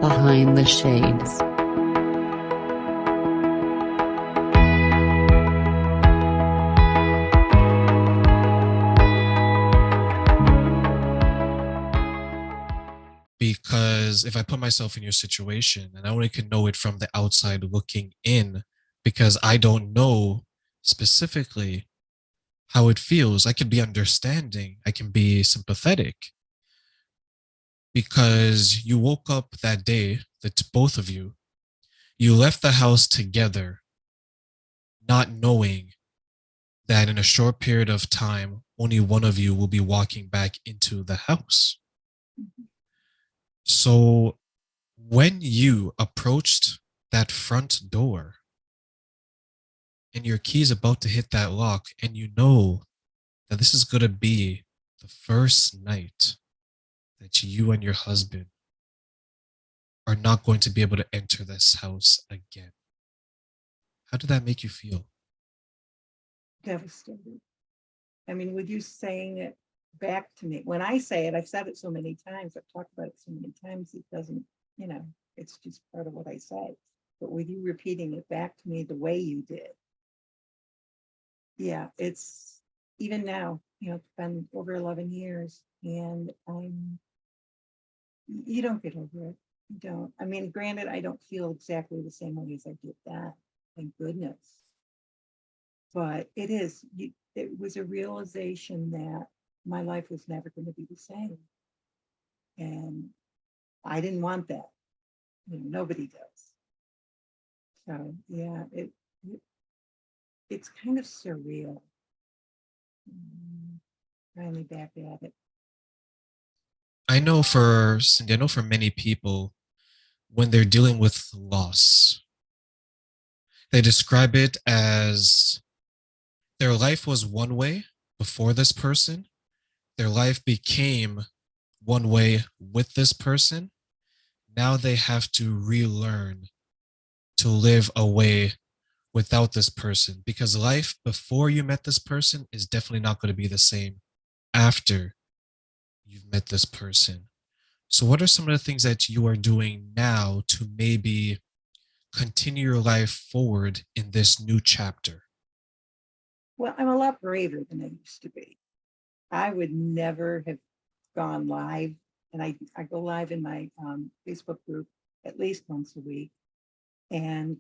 Behind the Shades. Because if I put myself in your situation, and I only can know it from the outside looking in, because I don't know specifically how it feels. I can be understanding, I can be sympathetic, because you woke up that day, that both of you left the house together, not knowing that in a short period of time, only one of you will be walking back into the house. So when you approached that front door and your key's about to hit that lock, and you know that this is going to be the first night that you and your husband are not going to be able to enter this house again. How did that make you feel? Devastated. I mean, with you saying it back to me, when I say it, I've said it so many times, I've talked about it so many times, it doesn't, it's just part of what I say. But with you repeating it back to me the way you did, yeah, it's even now, it's been over 11 years and you don't get over it. You don't. I mean, granted, I don't feel exactly the same way as I did that. Thank goodness. But it was a realization that my life was never going to be the same. And I didn't want that. Nobody does. So yeah, it's kind of surreal. Finally back at it. I know for Cindy, I know for many people, when they're dealing with loss, they describe it as their life was one way before this person, their life became one way with this person. Now they have to relearn to live a way without this person, because life before you met this person is definitely not going to be the same after you've met this person. So, what are some of the things that you are doing now to maybe continue your life forward in this new chapter? Well, I'm a lot braver than I used to be. I would never have gone live, and I go live in my Facebook group at least once a week, and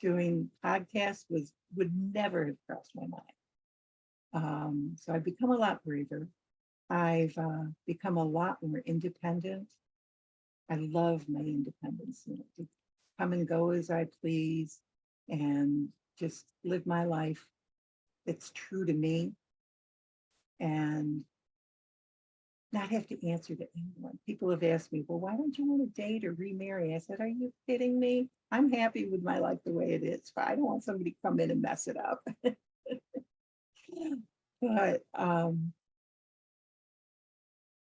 doing podcasts would never have crossed my mind. So I've become a lot braver. I've become a lot more independent. I love my independence, to come and go as I please and just live my life that's true to me and not have to answer to anyone. People have asked me, well, why don't you want to date or remarry? I said, are you kidding me? I'm happy with my life the way it is. I don't want somebody to come in and mess it up. But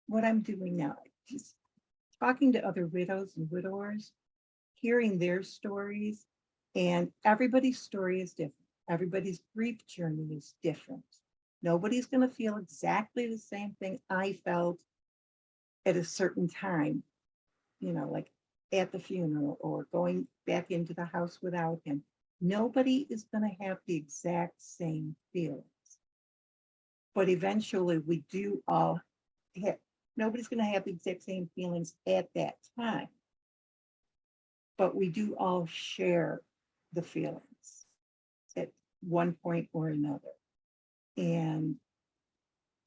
what I'm doing now, just talking to other widows and widowers, hearing their stories, and everybody's story is different. Everybody's grief journey is different. Nobody's going to feel exactly the same thing I felt at a certain time, like at the funeral or going back into the house without him. Nobody is going to have the exact same feelings. But eventually we do all have, nobody's going to have the exact same feelings at that time. But we do all share the feelings at one point or another. And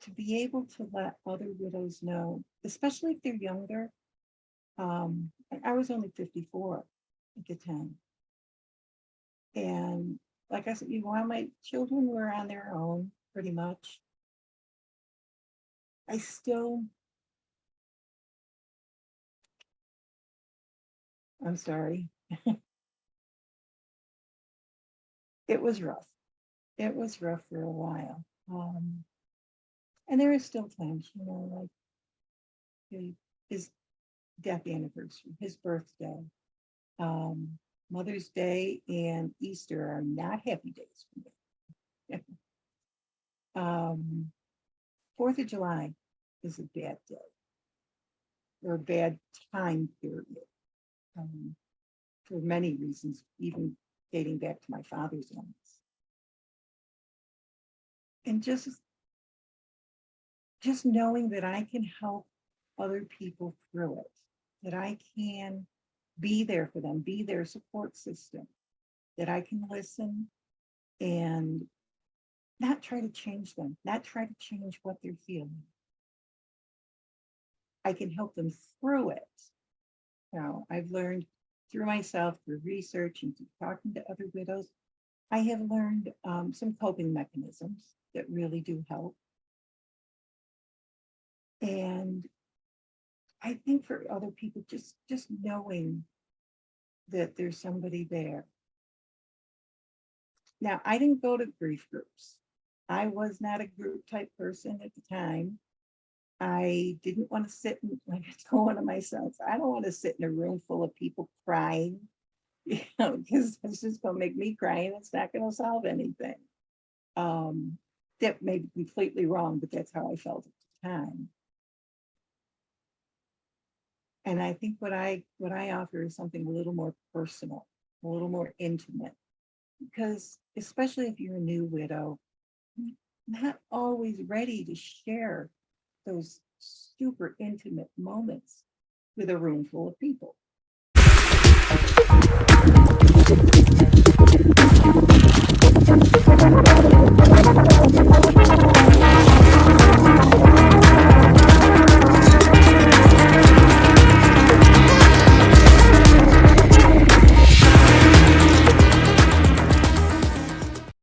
to be able to let other widows know, especially if they're younger, I was only 54 at the time. And like I said, while my children were on their own pretty much, I still, I'm sorry, it was rough. It was rough for a while. And there are still times, like his death anniversary, his birthday, um, Mother's Day and Easter are not happy days for me. 4th of July is a bad day or a bad time period. for many reasons, even dating back to my father's illness. And just knowing that I can help other people through it, that I can be there for them, be their support system, that I can listen and not try to change them, not try to change what they're feeling. I can help them through it. Now, I've learned through myself, through research and through talking to other widows, I have learned some coping mechanisms that really do help. And I think for other people, just knowing that there's somebody there. Now, I didn't go to grief groups. I was not a group type person at the time. I didn't want to sit in, like I told one of my sons, I don't want to sit in a room full of people crying, because it's just going to make me cry and it's not going to solve anything. That may be completely wrong, but that's how I felt at the time. And I think what I offer is something a little more personal, a little more intimate, because especially if you're a new widow, not always ready to share those super intimate moments with a room full of people.